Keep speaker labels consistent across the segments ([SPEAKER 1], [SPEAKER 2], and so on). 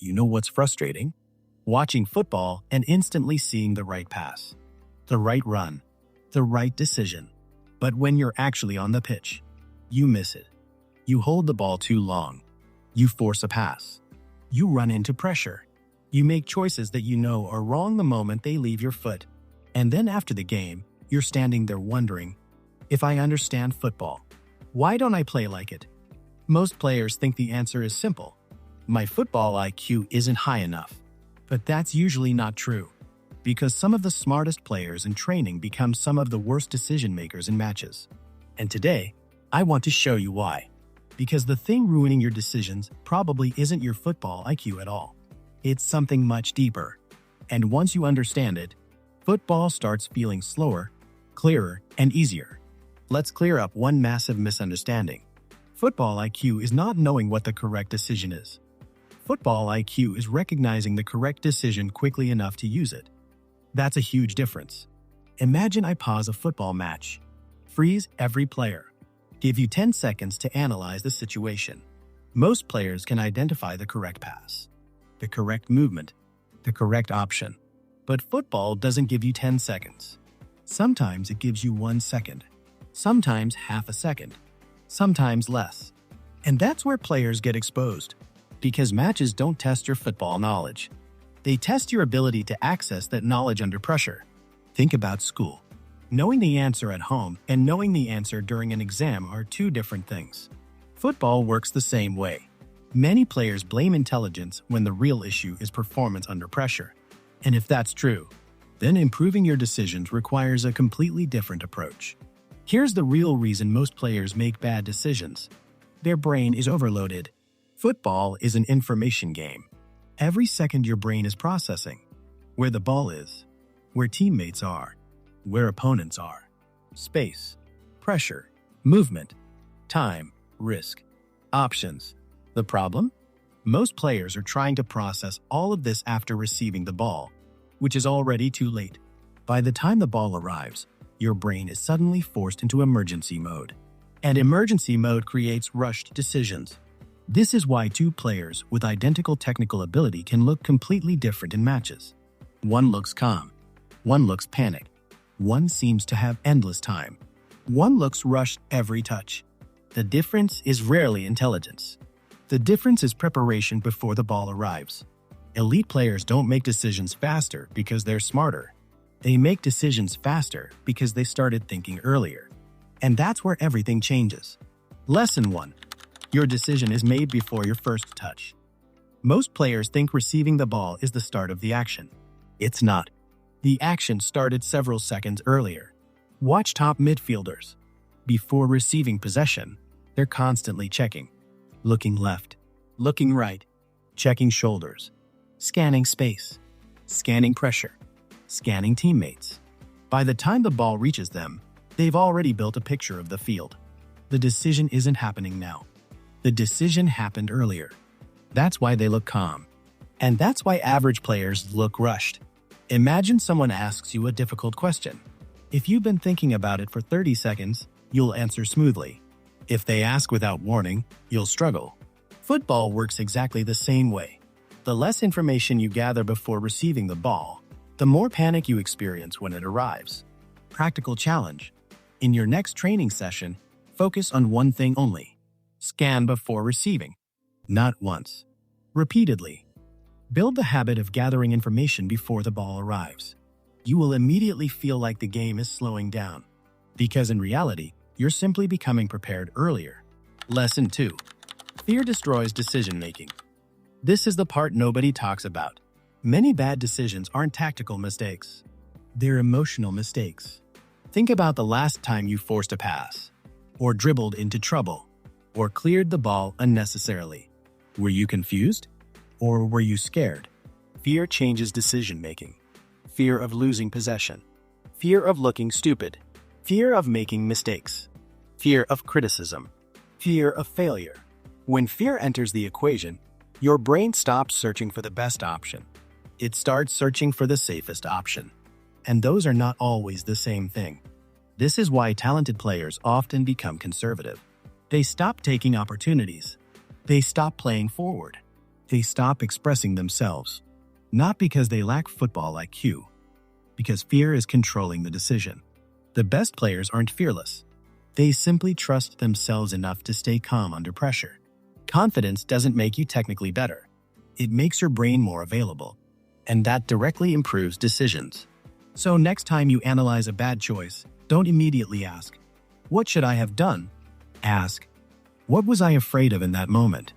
[SPEAKER 1] You know what's frustrating? Watching football and instantly seeing the right pass, the right run, the right decision. But when you're actually on the pitch, you miss it. You hold the ball too long. You force a pass. You run into pressure. You make choices that you know are wrong the moment they leave your foot. And then after the game, you're standing there wondering, if I understand football, why don't I play like it? Most players think the answer is simple. My football IQ isn't high enough. But that's usually not true, because some of the smartest players in training become some of the worst decision makers in matches. And today, I want to show you why. Because the thing ruining your decisions probably isn't your football IQ at all. It's something much deeper. And once you understand it, football starts feeling slower, clearer, and easier. Let's clear up one massive misunderstanding. Football IQ is not knowing what the correct decision is. Football IQ is recognizing the correct decision quickly enough to use it. That's a huge difference. Imagine I pause a football match, freeze every player, give you 10 seconds to analyze the situation. Most players can identify the correct pass, the correct movement, the correct option. But football doesn't give you 10 seconds. Sometimes it gives you 1 second, sometimes half a second, sometimes less. And that's where players get exposed. Because matches don't test your football knowledge. They test your ability to access that knowledge under pressure. Think about school. Knowing the answer at home and knowing the answer during an exam are two different things. Football works the same way. Many players blame intelligence when the real issue is performance under pressure. And if that's true, then improving your decisions requires a completely different approach. Here's the real reason most players make bad decisions. Their brain is overloaded. Football is an information game. Every second your brain is processing where the ball is, where teammates are, where opponents are, space, pressure, movement, time, risk, options. The problem? Most players are trying to process all of this after receiving the ball, which is already too late. By the time the ball arrives, your brain is suddenly forced into emergency mode. And emergency mode creates rushed decisions. This is why two players with identical technical ability can look completely different in matches. One looks calm. One looks panicked. One seems to have endless time. One looks rushed every touch. The difference is rarely intelligence. The difference is preparation before the ball arrives. Elite players don't make decisions faster because they're smarter. They make decisions faster because they started thinking earlier. And that's where everything changes. Lesson 1. Your decision is made before your first touch. Most players think receiving the ball is the start of the action. It's not. The action started several seconds earlier. Watch top midfielders. Before receiving possession, they're constantly checking. Looking left, looking right, checking shoulders, scanning space, scanning pressure, scanning teammates. By the time the ball reaches them, they've already built a picture of the field. The decision isn't happening now. The decision happened earlier. That's why they look calm. And that's why average players look rushed. Imagine someone asks you a difficult question. If you've been thinking about it for 30 seconds, you'll answer smoothly. If they ask without warning, you'll struggle. Football works exactly the same way. The less information you gather before receiving the ball, the more panic you experience when it arrives. Practical challenge. In your next training session, focus on one thing only. Scan before receiving. Not once. Repeatedly. Build the habit of gathering information before the ball arrives. You will immediately feel like the game is slowing down. Because in reality, you're simply becoming prepared earlier. Lesson 2. Fear destroys decision-making. This is the part nobody talks about. Many bad decisions aren't tactical mistakes. They're emotional mistakes. Think about the last time you forced a pass, or dribbled into trouble, or cleared the ball unnecessarily. Were you confused? Or were you scared? Fear changes decision-making. Fear of losing possession. Fear of looking stupid. Fear of making mistakes. Fear of criticism. Fear of failure. When fear enters the equation, your brain stops searching for the best option. It starts searching for the safest option. And those are not always the same thing. This is why talented players often become conservative. They stop taking opportunities. They stop playing forward. They stop expressing themselves, not because they lack football IQ, because fear is controlling the decision. The best players aren't fearless. They simply trust themselves enough to stay calm under pressure. Confidence doesn't make you technically better. It makes your brain more available, and that directly improves decisions. So next time you analyze a bad choice, don't immediately ask, "What should I have done?" Ask, "What was I afraid of in that moment?"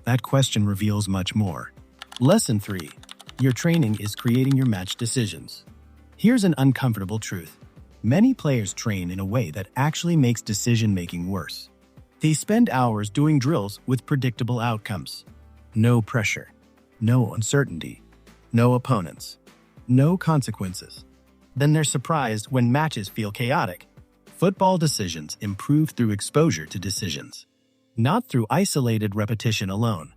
[SPEAKER 1] That question reveals much more. Lesson 3. Your training is creating your match decisions. Here's an uncomfortable truth. Many players train in a way that actually makes decision-making worse. They spend hours doing drills with predictable outcomes. No pressure, no uncertainty, no opponents, no consequences. Then they're surprised when matches feel chaotic. Football decisions improve through exposure to decisions, not through isolated repetition alone.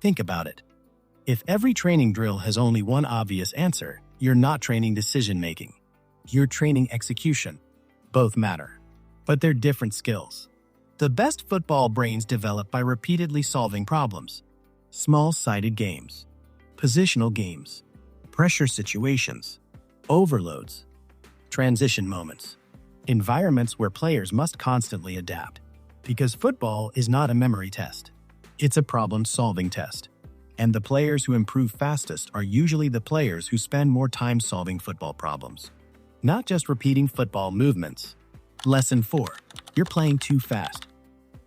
[SPEAKER 1] Think about it. If every training drill has only one obvious answer, you're not training decision-making. You're training execution. Both matter, but they're different skills. The best football brains develop by repeatedly solving problems. Small-sided games, positional games, pressure situations, overloads, transition moments, environments where players must constantly adapt. Because football is not a memory test. It's a problem-solving test. And the players who improve fastest are usually the players who spend more time solving football problems, not just repeating football movements. Lesson 4. You're playing too fast.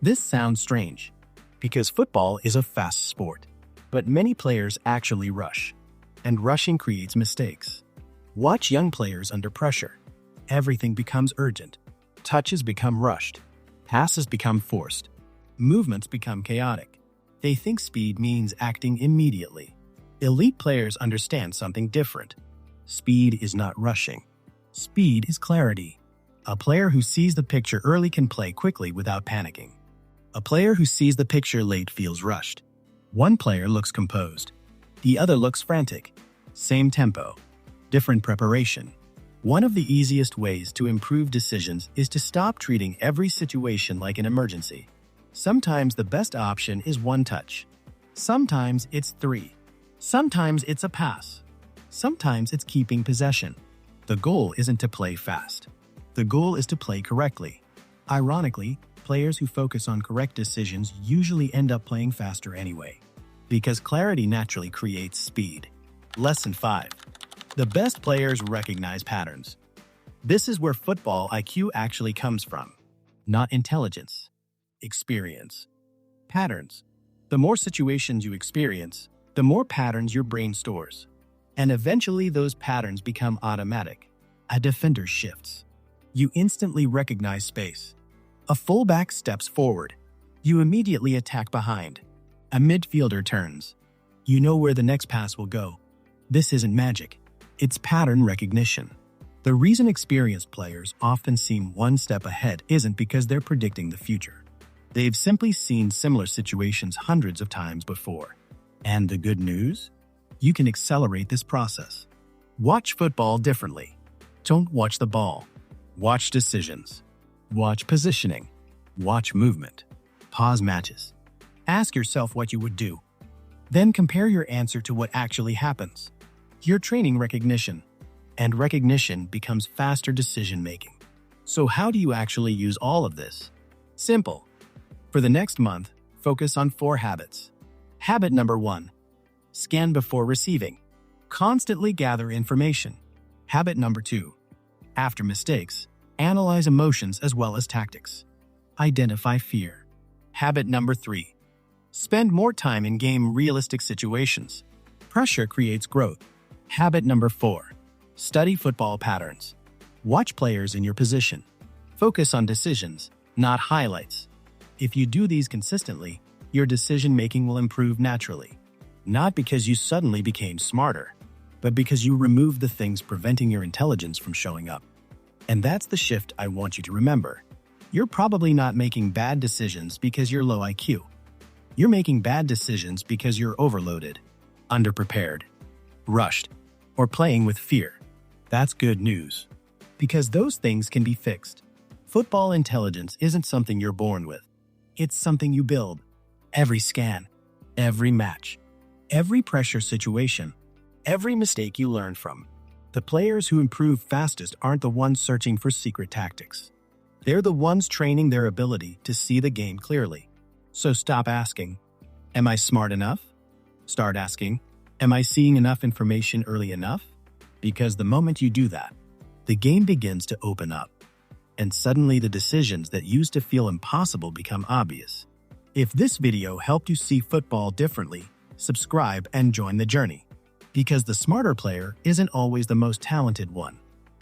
[SPEAKER 1] This sounds strange, because football is a fast sport. But many players actually rush, and rushing creates mistakes. Watch young players under pressure. Everything becomes urgent. Touches become rushed. Passes become forced. Movements become chaotic. They think speed means acting immediately. Elite players understand something different. Speed is not rushing. Speed is clarity. A player who sees the picture early can play quickly without panicking. A player who sees the picture late feels rushed. One player looks composed. The other looks frantic. Same tempo, different preparation. One of the easiest ways to improve decisions is to stop treating every situation like an emergency. Sometimes the best option is one touch. Sometimes it's 3. Sometimes it's a pass. Sometimes it's keeping possession. The goal isn't to play fast. The goal is to play correctly. Ironically, players who focus on correct decisions usually end up playing faster anyway, because clarity naturally creates speed. Lesson 5. The best players recognize patterns. This is where football IQ actually comes from, not intelligence. Experience. Patterns. The more situations you experience, the more patterns your brain stores. And eventually those patterns become automatic. A defender shifts. You instantly recognize space. A fullback steps forward. You immediately attack behind. A midfielder turns. You know where the next pass will go. This isn't magic. It's pattern recognition. The reason experienced players often seem one step ahead isn't because they're predicting the future. They've simply seen similar situations hundreds of times before. And the good news? You can accelerate this process. Watch football differently. Don't watch the ball. Watch decisions. Watch positioning. Watch movement. Pause matches. Ask yourself what you would do. Then compare your answer to what actually happens. You're training recognition. And recognition becomes faster decision-making. So how do you actually use all of this? Simple. For the next month, focus on 4 habits. Habit number 1. Scan before receiving. Constantly gather information. Habit number 2. After mistakes, analyze emotions as well as tactics. Identify fear. Habit number 3. Spend more time in game realistic situations. Pressure creates growth. Habit number 4. Study football patterns. Watch players in your position. Focus on decisions, not highlights. If you do these consistently, your decision-making will improve naturally. Not because you suddenly became smarter, but because you removed the things preventing your intelligence from showing up. And that's the shift I want you to remember. You're probably not making bad decisions because you're low IQ. You're making bad decisions because you're overloaded, underprepared, rushed, or playing with fear. That's good news, because those things can be fixed. Football intelligence isn't something you're born with. It's something you build. Every scan, every match, Every pressure situation, every mistake you learn from. The players who improve fastest aren't the ones searching for secret tactics. They're the ones training their ability to see the game clearly. So stop asking, "Am I smart enough?" Start asking, "Am I seeing enough information early enough?" Because the moment you do that, the game begins to open up. And suddenly the decisions that used to feel impossible become obvious. If this video helped you see football differently, subscribe and join the journey. Because the smarter player isn't always the most talented one.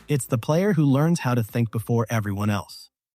[SPEAKER 1] It's the player who learns how to think before everyone else.